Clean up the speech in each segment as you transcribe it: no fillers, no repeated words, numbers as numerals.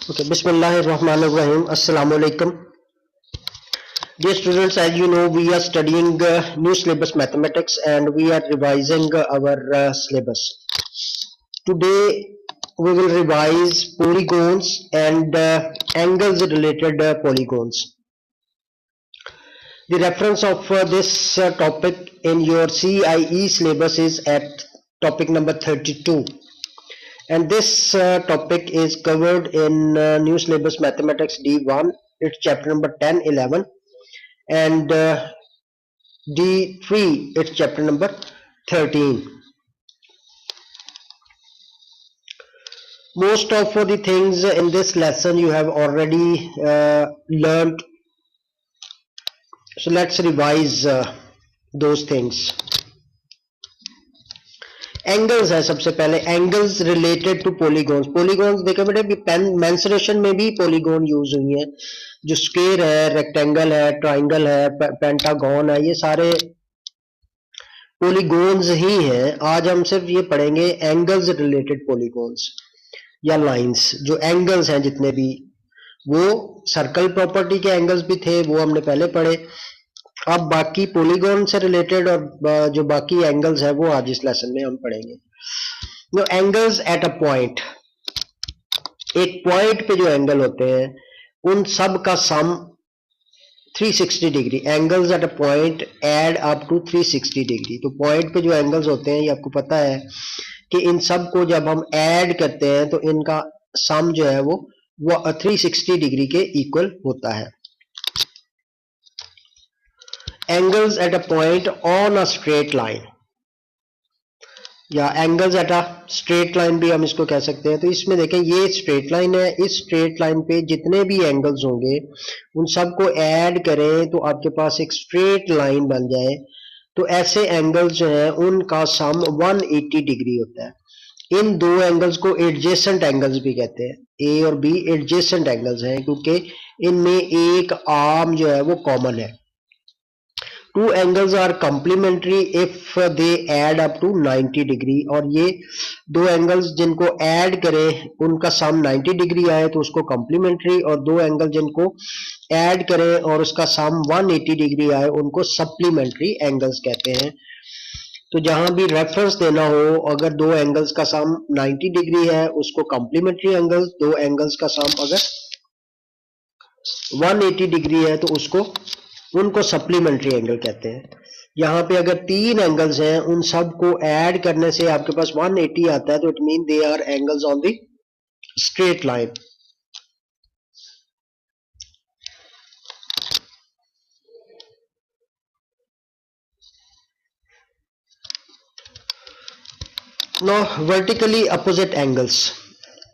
Okay, Bismillahirrahmanirrahim. Assalamu alaikum. Dear students, as you know, we are studying new syllabus mathematics and we are revising our syllabus. Today, we will revise polygons and angles related polygons. The reference of this topic in your CIE syllabus is at topic number 32. And this topic is covered in new syllabus mathematics D1. It's chapter number 10, 11. And D3, it's chapter number 13. Most of the things in this lesson you have already learned. So let's revise those things. Angles है सबसे पहले. Angles related to polygons. Polygons देखो बेटे, mensuration में भी polygon use हुई है. जो स्क्वायर है, रेक्टेंगल है, ट्राइंगल है, पेंटागन है, ये सारे पॉलीगॉन्स ही हैं. आज हम सिर्फ ये पढ़ेंगे एंगल्स रिलेटेड पॉलीगॉन्स या लाइंस. जो एंगल्स हैं जितने भी, वो सर्कल प्रॉपर्टी के एंगल्स भी थे, वो हमने पहले पढ़े. अब बाकी पॉलीगॉन से रिलेटेड और जो बाकी एंगल्स है वो आज इस लेसन में हम पढ़ेंगे. जो एंगल्स एट अ पॉइंट, एक पॉइंट पे जो एंगल होते हैं उन सब का sum 360 degree. Angles at a point add up to 360 degree. तो पॉइंट पे जो एंगल्स होते हैं, ये आपको पता है कि इन सब को जब हम ऐड करते हैं तो इनका सम जो है वो 360 डिग्री के इक्वल होता है. Angles at a point on a straight line, या angles at a straight line भी हम इसको कह सकते हैं. तो इसमें देखें, ये स्ट्रेट लाइन है. इस स्ट्रेट लाइन पे जितने भी एंगल्स होंगे उन सबको ऐड करें तो आपके पास एक स्ट्रेट लाइन बन जाए. तो ऐसे एंगल्स जो हैं उनका सम 180 डिग्री होता है. इन दो एंगल्स को एडजेसेंट एंगल्स भी कहते हैं. ए और बी एडजेसेंट एंगल्स हैं क्योंकि इनमें एक आर्म जो है वो कॉमन है. Two angles are complementary if they add up to 90 degree. और ये दो एंगल्स जिनको ऐड करें उनका सम 90 डिग्री आए तो उसको कॉम्प्लीमेंट्री, और दो एंगल जिनको ऐड करें और उसका सम 180 डिग्री आए उनको सप्लीमेंट्री एंगल्स कहते हैं. तो जहां भी रेफरेंस देना हो, अगर दो एंगल्स का सम 90 डिग्री है उसको कॉम्प्लीमेंट्री एंगल्स, दो एंगल्स का सम अगर 180 डिग्री है तो उसको उनको सप्लीमेंट्री एंगल कहते हैं. यहाँ पे अगर तीन एंगल्स हैं उन सब को ऐड करने से आपके पास 180 आता है, तो it mean they are angles on the straight line. Now vertically opposite angles.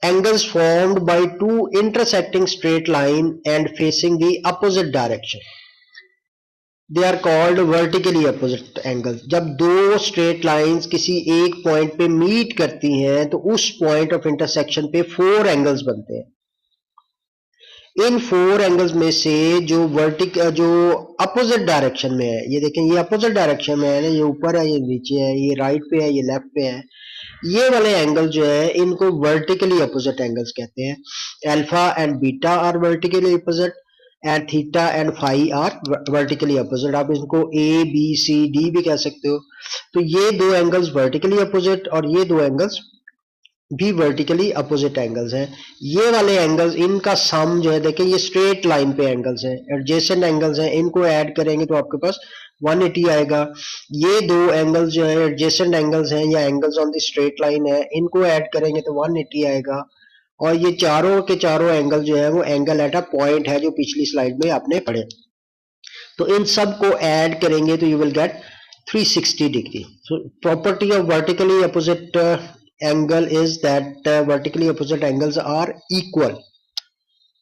Angles formed by two intersecting straight line and facing the opposite direction. They are called vertically opposite angles. जब दो straight lines किसी एक point पे meet करती हैं तो उस point of intersection पे फोर एंगल्स बनते हैं. इन फोर एंगल्स में से जो अपोजिट डायरेक्शन में है, ये देखें, ये अपोजिट डायरेक्शन में है ना, ये ऊपर है, ये नीचे है, ये राइट पे है, ये लेफ्ट पे है. ये वाले एंगल जो है इनको वर्टिकली अपोजिट एंगल्स कहते हैं. Alpha and beta are vertically opposite and theta and phi are vertically opposite. आप इनको ए बी सी डी भी कह सकते हो. तो ये दो एंगल्स वर्टिकली अपोजिट और ये दो एंगल्स भी वर्टिकली अपोजिट एंगल्स हैं. ये वाले एंगल्स, इनका सम जो है, देखें ये स्ट्रेट लाइन पे एंगल्स हैं, एडजेसेंट एंगल्स हैं. इनको ऐड करेंगे तो आपके पास 180 आएगा. ये दो एंगल्स जो है एडजेसेंट एंगल्स हैं या angles on the straight line है, इनको ऐड करेंगे तो 180 आएगा. और ये चारों के चारों एंगल जो है वो एंगल एट अ पॉइंट है, जो पिछली स्लाइड में आपने पढ़े. तो इन सब को ऐड करेंगे तो you will gate 360 degree. So property of vertically opposite angle is that vertically opposite angles are equal.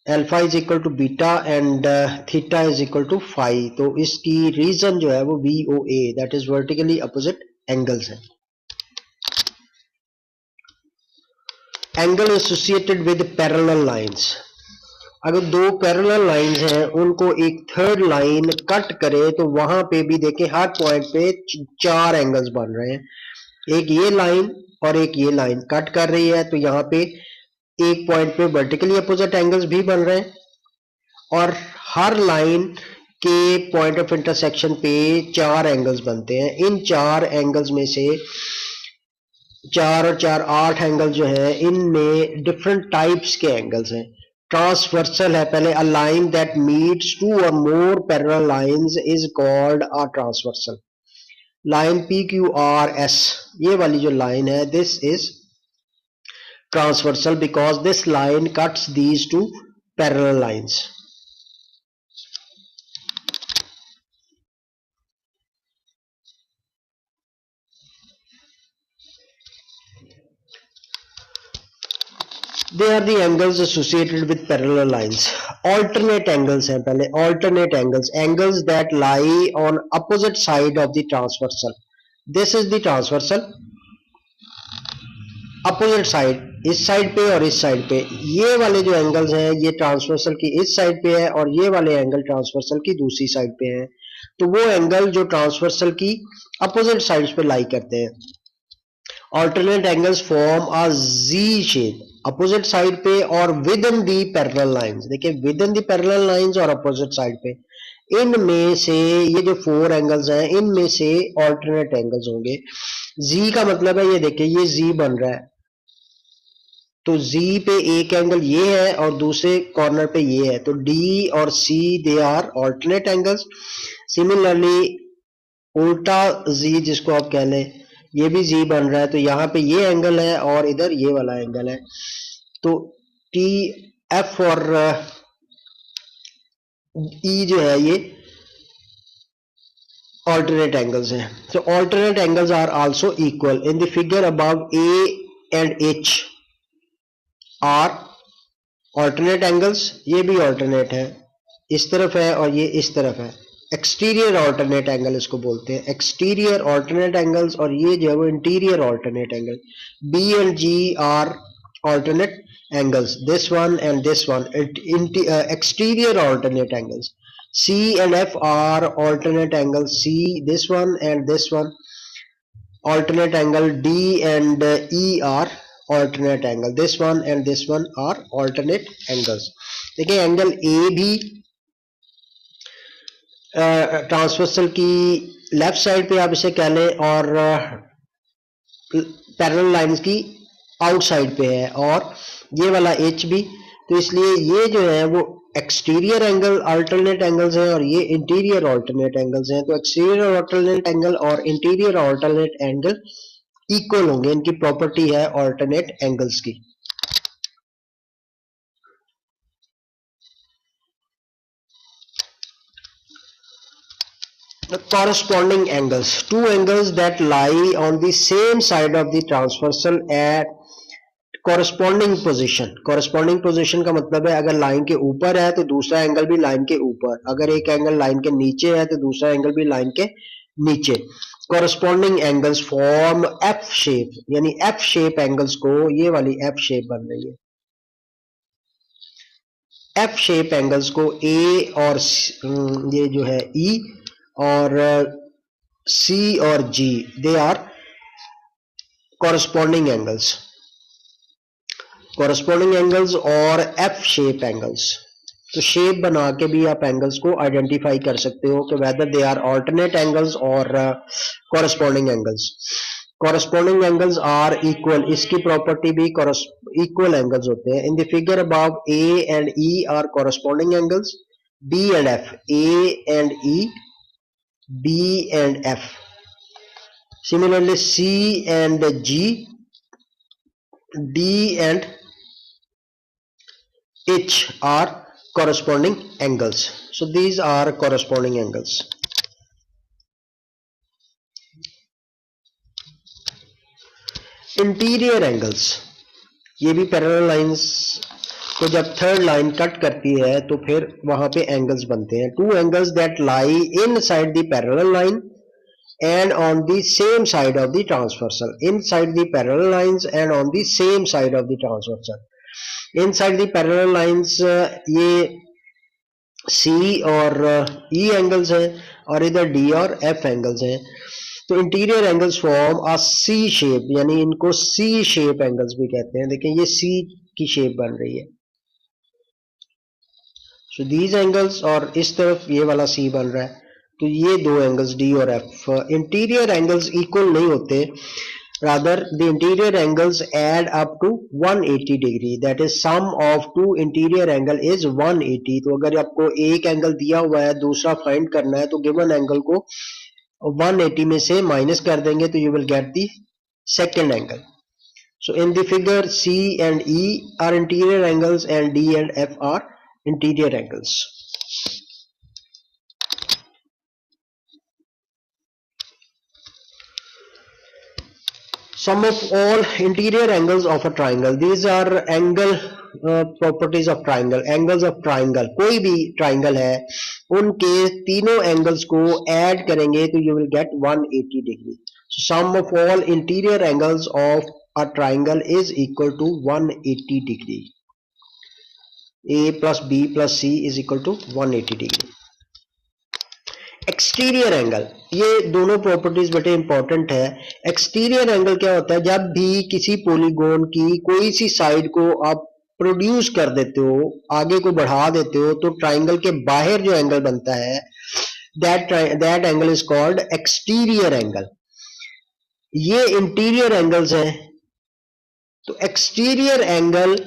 Alpha is equal to beta and theta is equal to phi. तो इसकी रीजन जो है वो VOA, that is vertically opposite angles है. Angle associated with parallel lines. अगर दो parallel lines हैं उनको एक थर्ड लाइन कट करे तो वहां पे भी देखें हर पॉइंट पे चार एंगल्स बन रहे हैं. एक ये लाइन और एक ये लाइन कट कर रही है, तो यहाँ पे एक पॉइंट पे वर्टिकली अपोजिट एंगल्स भी बन रहे हैं, और हर लाइन के पॉइंट ऑफ इंटरसेक्शन पे 4 एंगल्स बनते हैं। इन 4 एंगल्स में से 4 और 4 8 एंगल जो है, इनमें डिफरेंट टाइप्स के एंगल्स हैं। ट्रांसवर्सल है पहले, a line that meets 2 or more parallel lines is called a transversal. Line P Q R S, ये वाली जो लाइन है, this is transversal because this line cuts these two parallel lines. They are the angles associated with parallel lines. Alternate angles हैं पहले, alternate angles, angles that lie on opposite side of the transversal. This is the transversal. Opposite side, इस side पे और इस side पे, ये वाले जो एंगल्स हैं ये ट्रांसवर्सल की इस साइड पे है, और ये वाले एंगल ट्रांसवर्सल की दूसरी साइड पे है। तो वो एंगल जो ट्रांसवर्सल की अपोजिट साइड्स पे लाई करते हैं। Alternate angles form a G shape opposite side पे और within the parallel lines. देखिए, within the parallel lines और अपोजिट साइड पे, इनमें से ये जो 4 एंगल्स हैं, इनमें से ऑल्टरनेट एंगल्स होंगे। जी का मतलब है, ये देखिए ये जी बन रहा है, तो Z पे एक एंगल ये है और दूसरे कॉर्नर पे ये है, तो D और C they are alternate angles. Similarly उल्टा Z जिसको आप कह लें, ये भी Z बन रहा है, तो यहाँ पे ये एंगल है और इधर ये वाला एंगल है, तो T F और E जो है ये alternate angles हैं. So alternate angles are also equal. In the figure above, A and H are alternate angles. ये भी alternate है, इस तरफ है और ये इस तरफ है. एक्सटीरियर ऑल्टरनेट एंगल इसको बोलते हैं, एक्सटीरियर ऑल्टरनेट एंगल्स, और ये जो है वो interior alternate angle. B and G are alternate angles, this one and this one, exterior alternate angles. C and F are alternate angles, C, this one and this one, alternate angle. D and E are alternate angle, this one and this one are alternate angles. देखिए angle A भी transversal की left side पे आप इसे कह लें, और parallel lines की आउटसाइड पे है, और ये वाला H भी, तो इसलिए ये जो है वो एक्सटीरियर एंगल अल्टरनेट एंगल्स हैं और ये इंटीरियर अल्टरनेट एंगल्स हैं. तो एक्सटीरियर अल्टरनेट एंगल और इंटीरियर अल्टरनेट एंगल इक्वल होंगे, इनकी प्रॉपर्टी है अल्टरनेट एंगल्स की. The corresponding angles, two angles that lie on the same side of the transversal at corresponding position. corresponding position का मतलब है अगर लाइन के ऊपर है तो दूसरा एंगल भी लाइन के ऊपर, अगर एक एंगल लाइन के नीचे है तो दूसरा एंगल भी लाइन के नीचे. corresponding angles form F shape, यानी F shape एंगल्स को, ये वाली F shape बन रही है. F shape एंगल्स को A और ये जो है E और C और G, they are corresponding angles. corresponding angles और F shape angles. तो शेप बना के भी आप एंगल्स को आइडेंटिफाई कर सकते हो कि whether they are alternate angles और corresponding angles. corresponding angles are equal, इसकी प्रॉपर्टी भी इक्वल एंगल्स होते हैं. In the figure above A and E are corresponding angles. B and F, A and E, B and F. Similarly, C and G, D and H are corresponding angles. So these are corresponding angles. Interior angles, ये भी parallel lines को जब third line cut करती है तो फिर वहां पे एंगल्स बनते हैं. Two angles that lie inside the parallel line and on the same side of the transversal, inside the parallel lines and on the same side of the transversal. inside the parallel lines ये C और E angles हैं और इधर D और F angles हैं. तो interior angles form आ सी shape, यानी इनको सी शेप एंगल्स भी कहते हैं। देखिए ये सी की शेप बन रही है, सो दीज एंगल्स, और इस तरफ ये वाला सी बन रहा है। तो ये दो एंगल्स डी और एफ, इंटीरियर एंगल्स इक्वल नहीं होते, rather the interior angles add up to 180 degree, that is sum of two interior angle is 180। तो अगर आपको एक एंगल दिया हुआ है, दूसरा फाइंड करना है, तो गिवन एंगल को 180 में से माइनस कर देंगे तो you will get the second angle. So in the figure, C and E are interior angles and D and F are interior angles. Sum of all interior angles of a triangle. These are angle properties of triangle. Angles of triangle. कोई भी triangle है, उनके तीनों angles को add करेंगे तो you will get 180 degree. So sum of all interior angles of a triangle is equal to 180 degree. A plus B plus C is equal to 180 degree. Exterior angle, ये दोनों properties बड़े important है। Exterior angle क्या होता है, जब भी किसी पॉलीगॉन की कोई सी साइड को आप प्रोड्यूस कर देते हो, आगे को बढ़ा देते हो, तो ट्राइंगल के बाहर जो एंगल बनता है, that angle is called exterior angle. ये इंटीरियर एंगल्स हैं। तो exterior angle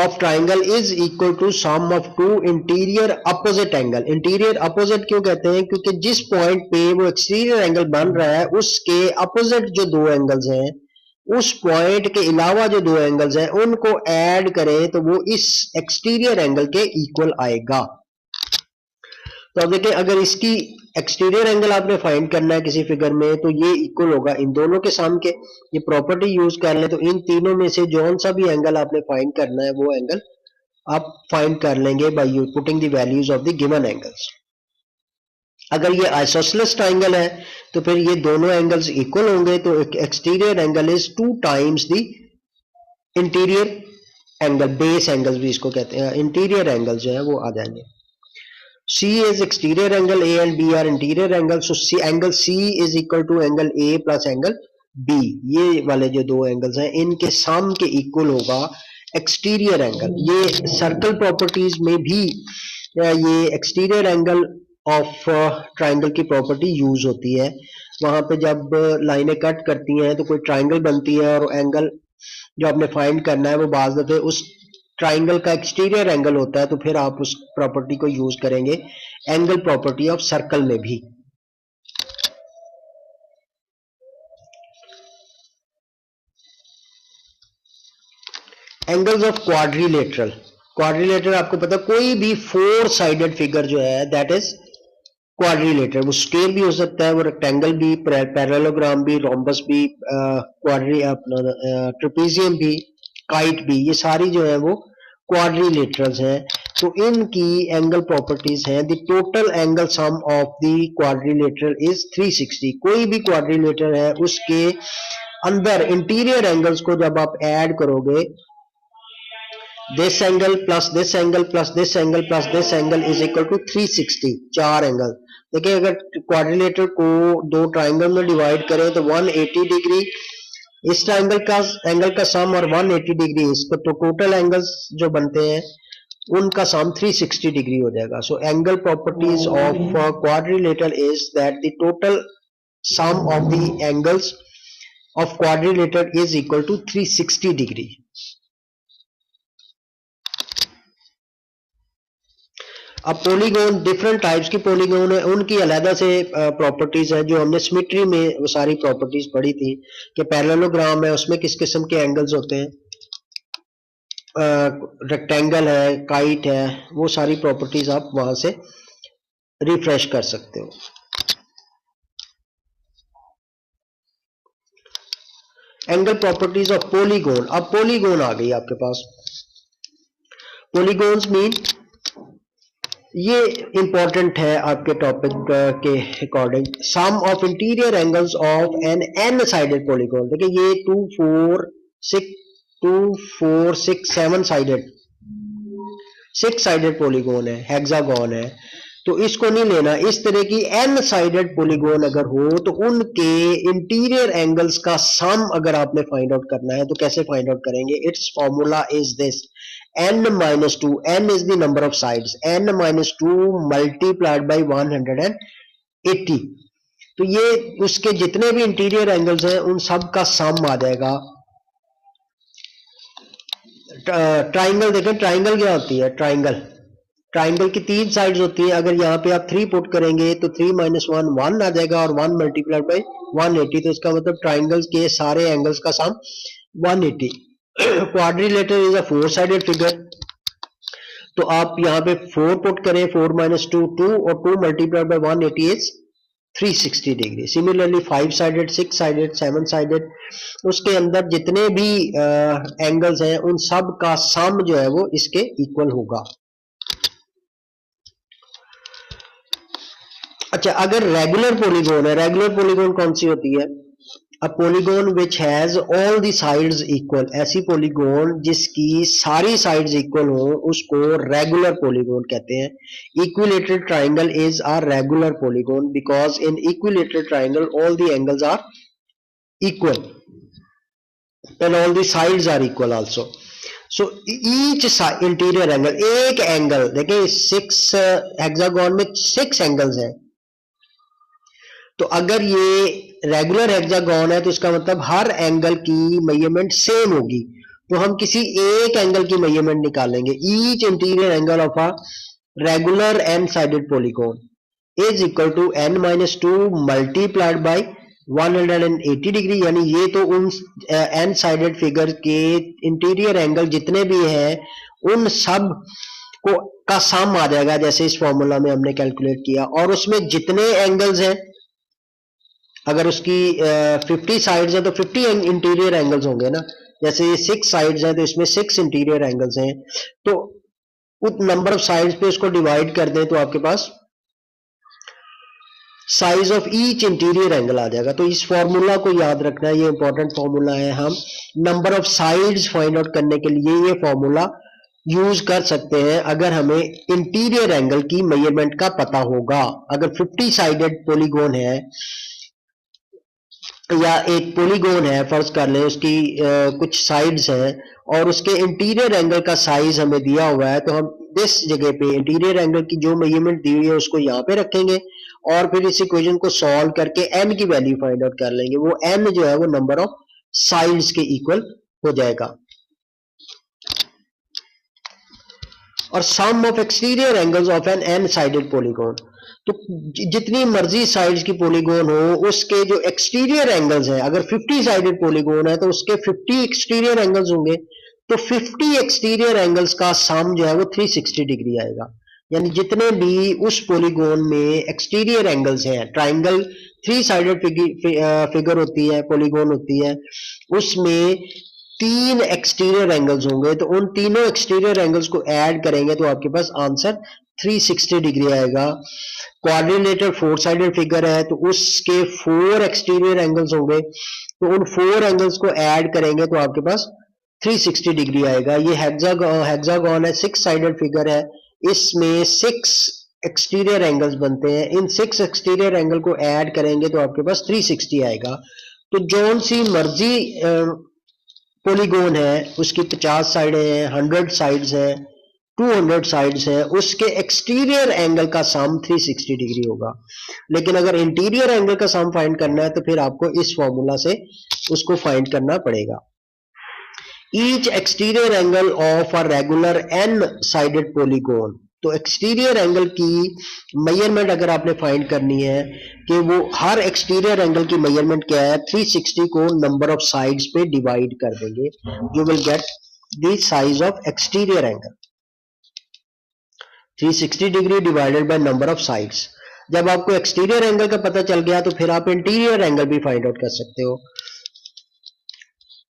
of triangle is equal to sum of two interior opposite angle. Interior opposite क्यों कहते हैं, क्योंकि जिस पॉइंट पे वो एक्सटीरियर एंगल बन रहा है उसके अपोजिट जो दो एंगल्स हैं, उस पॉइंट के अलावा जो दो एंगल्स हैं उनको ऐड करें तो वो इस एक्सटीरियर एंगल के इक्वल आएगा। तो अब देखिए, अगर इसकी एक्सटीरियर एंगल आपने फाइंड करना है किसी फिगर में, तो ये इक्वल होगा इन दोनों के सम के। ये प्रॉपर्टी यूज कर ले तो इन तीनों में से जौन सा भी एंगल आपने फाइंड करना है वो एंगल आप फाइंड कर लेंगे by putting the values of the given angles. अगर ये आइसोसेलेस ट्राइंगल है तो फिर ये दोनों एंगल्स इक्वल होंगे, तो exterior angle is 2 times the interior angle, base angles भी इसको कहते हैं, इंटीरियर एंगल जो है वो आ जाएंगे। C is exterior angle, A and B are interior angle, so C angle C is equal to angle A plus angle B। ये वाले जो दो एंगल्स हैं इनके सम के इक्वल होगा एक्सटीरियर एंगल। ये सर्कल प्रॉपर्टीज में भी ये एक्सटीरियर एंगल ऑफ ट्राइंगल की प्रॉपर्टी यूज होती है। वहां पे जब लाइनें कट करती हैं तो कोई ट्राइंगल बनती है और एंगल जो आपने फाइंड करना है वो बाज़ दफे उस ट्राइंगल का एक्सटीरियर एंगल होता है, तो फिर आप उस प्रॉपर्टी को यूज करेंगे एंगल प्रॉपर्टी ऑफ सर्कल में भी। Angles of quadrilateral. क्वाड्रिलेटरल आपको पता, कोई भी 4 साइडेड फिगर जो है दैट इज क्वाड्रिलेटरल। वो स्क्वायर भी हो सकता है, वो रेक्टेंगल भी, पैरेललोग्राम भी, रोम्बस भी, ट्रेपेजियम भी, काइट भी, ये सारी जो है वो क्वाड्रिलेटरल्स हैं। तो इनकी एंगल प्रॉपर्टीज हैं, the total angle sum of the quadrilateral is 360। कोई भी क्वाड्रिलेटरल है उसके अंदर इंटीरियर एंगल्स को जब आप ऐड करोगे, this angle plus this angle plus this angle plus this angle is equal to 360, 4 angle. देखिए, अगर क्वाड्रिलेटरल को दो ट्राइंगल में डिवाइड करें तो 180 डिग्री इस एंगल का सम और 180 डिग्री इसका, तो टोटल एंगल्स जो बनते हैं उनका सम 360 डिग्री हो जाएगा। So angle properties of quadrilateral is that the total sum of the angles of quadrilateral is equal to 360 degree. अब पॉलीगॉन, डिफरेंट टाइप्स की पॉलीगॉन है, उनकी अलहदा से प्रॉपर्टीज है जो हमने सिमेट्री में वो सारी प्रॉपर्टीज पढ़ी थी कि पैरेललोग्राम है उसमें किस किस्म के एंगल्स होते हैं, रेक्टेंगल है, काइट है, वो सारी प्रॉपर्टीज आप वहां से रिफ्रेश कर सकते हो। Angle properties of polygon. अब पॉलीगॉन आ गई आपके पास। पॉलीगॉन्स मीन, ये इंपॉर्टेंट है आपके टॉपिक के according, sum of interior angles of n sided polygon. देखिए ये 2 4 6 7 साइडेड 6 साइडेड पॉलीगॉन है, हेक्सागन है। तो इसको नहीं लेना। इस तरह की एन साइडेड पॉलीगॉन अगर हो तो उनके इंटीरियर एंगल्स का सम अगर आपने फाइंड आउट करना है तो कैसे फाइंड आउट करेंगे? It's formula is this, n minus 2, n is the number of sides, n minus 2 multiplied by 180। तो ये उसके जितने भी इंटीरियर एंगल्स हैं उन सब का सम आ जाएगा। ट्राइंगल देखें, ट्राइंगल क्या होती है? ट्राइंगल की 3 साइड्स होती हैं। अगर यहाँ पे आप 3 पुट करेंगे तो 3 minus 1 1 आ जाएगा और 1 मल्टीप्लाइड बाई 180, तो इसका मतलब ट्राइंगल्स के सारे एंगल्स का सम 180। Quadrilateral is a 4 sided figure, तो आप यहाँ पे 4 पुट करें, 4 minus 2 2 और 2 multiplied by 180 is 360 degree. Similarly 5 sided, 6 sided, 7 sided, उसके अंदर जितने भी एंगल्स हैं उन सब का सम जो है वो इसके इक्वल होगा। अच्छा, अगर रेगुलर पॉलीगॉन है, रेगुलर पॉलीगॉन कौन सी होती है? A polygon which has all the sides equal, ऐसी पॉलीगॉन जिसकी सारी साइड्स इक्वल हो उसको रेगुलर पॉलीगॉन कहते हैं। Equilateral triangle is a regular polygon because in equilateral triangle all the angles are equal and all the sides are equal also. So each interior angle, एक angle देखिए 6 hexagon में 6 angles हैं, तो अगर ये regular hexagon है तो इसका मतलब हर एंगल की मेजरमेंट सेम होगी। तो हम किसी एक एंगल की मेजरमेंट निकालेंगे। Each interior angle of a regular n sided polygon is equal to n minus 2 multiplied by 180 degree, यानी ये तो उन एन साइडेड फिगर के इंटीरियर एंगल जितने भी हैं उन सब को का सम आ जाएगा, जैसे इस फॉर्मूला में हमने कैलकुलेट किया। और उसमें जितने एंगल्स हैं, अगर उसकी 50 साइड्स हैं तो 50 इंटीरियर एंगल्स होंगे ना, जैसे ये 6 साइड्स हैं तो इसमें 6 इंटीरियर एंगल्स हैं, तो उस नंबर ऑफ साइड्स पे उसको डिवाइड कर दें तो आपके पास size of each interior angle आ जाएगा। तो इस फॉर्मूला को याद रखना है, ये इंपॉर्टेंट फॉर्मूला है। हम number of sides find out करने के लिए ये फॉर्मूला यूज कर सकते हैं अगर हमें इंटीरियर एंगल की मेजरमेंट का पता होगा। अगर 50 साइडेड पॉलीगॉन है या एक पॉलीगॉन है, फर्ज कर लें उसकी कुछ साइड्स हैं और उसके इंटीरियर एंगल का साइज हमें दिया हुआ है, तो हम इस जगह पे इंटीरियर एंगल की जो मेजरमेंट दी हुई है उसको यहाँ पे रखेंगे और फिर इस इक्वेशन को सॉल्व करके n की वैल्यू फाइंड आउट कर लेंगे। वो n जो है वो नंबर ऑफ साइड्स के इक्वल हो जाएगा। और sum of exterior angles of an n sided polygon, तो जितनी मर्जी साइड्स की पॉलीगॉन हो उसके जो एक्सटीरियर एंगल्स हैं, अगर 50 साइडेड पॉलीगॉन है तो उसके 50 एक्सटीरियर एंगल्स होंगे, तो 50 एक्सटीरियर एंगल्स का सम जो है वो 360 डिग्री आएगा। यानी जितने भी उस पॉलीगॉन में एक्सटीरियर एंगल्स हैं, ट्राइंगल 3 साइडेड फिगर होती है, पॉलीगॉन होती है, उसमें 3 एक्सटीरियर एंगल्स होंगे, तो उन तीनों एक्सटीरियर एंगल्स को ऐड करेंगे तो आपके पास आंसर 360 डिग्री आएगा। क्वाड्रिलेटरल 4 साइडेड फिगर है तो उसके 4 एक्सटीरियर एंगल्स होंगे, तो उन 4 एंगल्स को ऐड करेंगे तो आपके पास 360 डिग्री आएगा। ये हेक्सागोन है, 6 साइडेड फिगर है, इसमें 6 एक्सटीरियर एंगल्स बनते हैं, इन 6 एक्सटीरियर एंगल को ऐड करेंगे तो आपके पास 360 आएगा। तो जौन सी मर्जी पॉलीगॉन है उसकी 50 साइडें हैं, 100 साइड्स हैं, 200 साइड्स हैं, उसके एक्सटीरियर एंगल का सम 360 डिग्री होगा। लेकिन अगर इंटीरियर एंगल का सम फाइंड करना है तो फिर आपको इस फॉर्मूला से उसको फाइंड करना पड़ेगा। Each exterior angle of a regular n sided polygon, तो एक्सटीरियर एंगल की मेजरमेंट अगर आपने फाइंड करनी है कि वो हर एक्सटीरियर एंगल की मेजरमेंट क्या है, 360 को नंबर ऑफ साइड्स पे डिवाइड कर देंगे, you will get the size of exterior angle. 360 degree divided by number of sides. जब आपको एक्सटीरियर एंगल का पता चल गया तो फिर आप इंटीरियर एंगल भी फाइंड आउट कर सकते हो।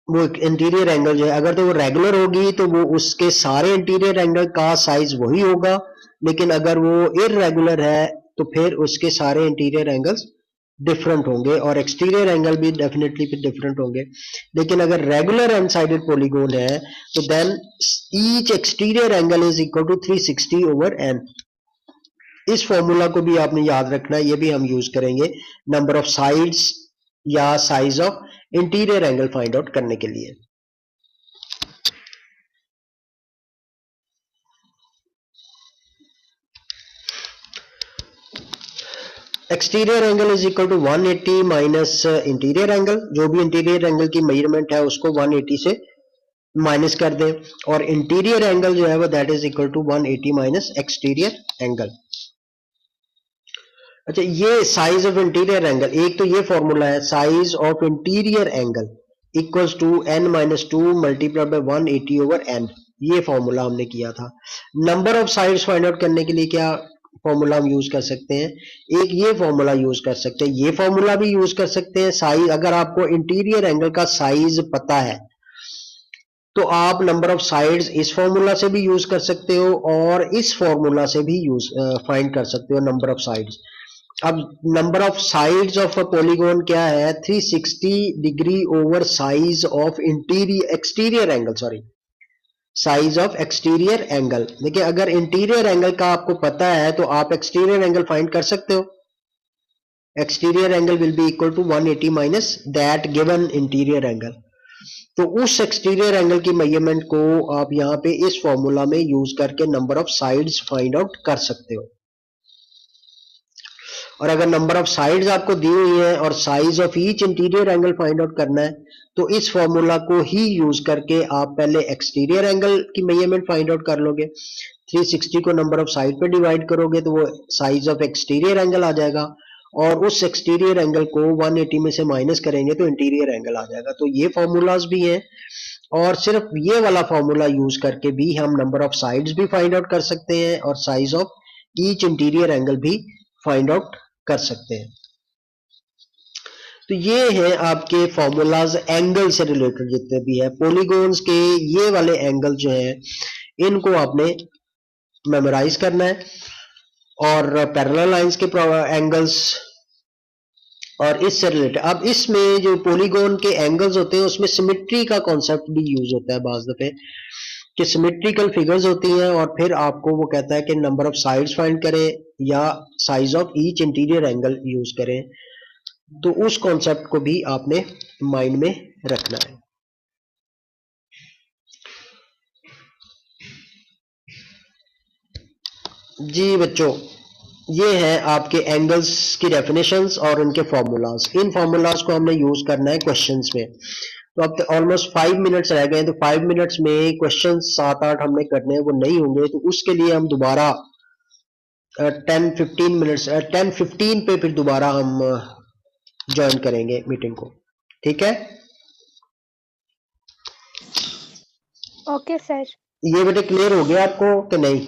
वो इंटीरियर एंगल जो है अगर तो वो रेगुलर होगी तो वो उसके सारे इंटीरियर एंगल का साइज वही होगा, लेकिन अगर वो इररेगुलर है तो फिर उसके सारे इंटीरियर एंगल्स डिफरेंट होंगे और एक्सटीरियर एंगल भी डेफिनेटली फिर डिफरेंट होंगे। लेकिन अगर रेगुलर एन साइडेड पॉलीगॉन है तो then each exterior angle is equal to 360 over n. इस फॉर्मूला को भी आपने याद रखना है, ये भी हम यूज करेंगे नंबर ऑफ साइड्स या size of interior angle find out करने के लिए। Exterior angle is equal to 180 minus interior angle, जो भी इंटीरियर एंगल की मेजरमेंट है उसको 180 से माइनस कर दें, और इंटीरियर एंगल जो है वो that is equal to 180 minus exterior angle. अच्छा, ये साइज ऑफ इंटीरियर एंगल, एक तो ये फॉर्मूला है size of interior angle equals to n minus two multiply by 180 over n, ये फॉर्मूला हमने किया था। Number of sides find out करने के लिए क्या फॉर्मूला हम यूज कर सकते हैं, एक ये फॉर्मूला यूज कर सकते हैं, ये फॉर्मूला भी यूज कर सकते हैं। साइज, अगर आपको इंटीरियर एंगल का साइज पता है तो आप नंबर ऑफ साइड्स इस फॉर्मूला से भी यूज कर सकते हो और इस फॉर्मूला से भी यूज फाइंड कर सकते हो नंबर ऑफ साइड्स। अब number of sides of a polygon क्या है, 360 degree over size of interior exterior angle, sorry size of exterior angle. देखिए, अगर इंटीरियर एंगल का आपको पता है तो आप एक्सटीरियर एंगल फाइंड कर सकते हो। Exterior angle will be equal to 180 minus that given interior angle. तो उस एक्सटीरियर एंगल की मेजरमेंट को आप यहाँ पे इस फॉर्मूला में यूज करके number of sides find out कर सकते हो। और अगर नंबर ऑफ साइड्स आपको दी हुई है और size of each interior angle find out करना है तो इस फॉर्मूला को ही यूज करके आप पहले एक्सटीरियर एंगल की मेजरमेंट फाइंड आउट कर लोगे, 360 को नंबर ऑफ साइड पे डिवाइड करोगे तो वो साइज ऑफ एक्सटीरियर एंगल आ जाएगा, और उस एक्सटीरियर एंगल को 180 में से माइनस करेंगे तो इंटीरियर एंगल आ जाएगा। तो ये फॉर्मूलाज भी हैं, और सिर्फ ये वाला फॉर्मूला यूज करके भी हम नंबर ऑफ साइड्स भी फाइंड आउट कर सकते हैं और size of each interior angle भी फाइंड आउट कर सकते हैं। तो ये है आपके फॉर्मूलाज एंगल से रिलेटेड जितने भी है पॉलीगॉन्स के, ये वाले एंगल जो है इनको आपने मेमोराइज करना है, और पैरेलल लाइंस के एंगल्स और इससे रिलेटेड। अब इसमें जो पॉलीगॉन के एंगल्स होते हैं उसमें सिमेट्री का कॉन्सेप्ट भी यूज होता है बाज दफे, कि सिमेट्रिकल फिगर्स होती हैं और फिर आपको वो कहता है कि नंबर ऑफ साइड्स फाइंड करें या size of each interior angle use करें। तो उस कॉन्सेप्ट को भी आपने माइंड में रखना है। जी बच्चों, ये है आपके एंगल्स की डेफिनेशंस और उनके फॉर्मूलाज। इन फॉर्मूलाज को हमने यूज करना है क्वेश्चंस में। तो अब ऑलमोस्ट 5 मिनट्स रह गए, तो 5 मिनट्स में क्वेश्चन 7-8 हमने करने हैं, वो नहीं होंगे, तो उसके लिए हम दोबारा 10-15 मिनट्स 10-15 पे फिर दोबारा हम ज्वाइन करेंगे मीटिंग को, ठीक है? Okay sir. ये बेटे क्लियर हो गया आपको कि नहीं?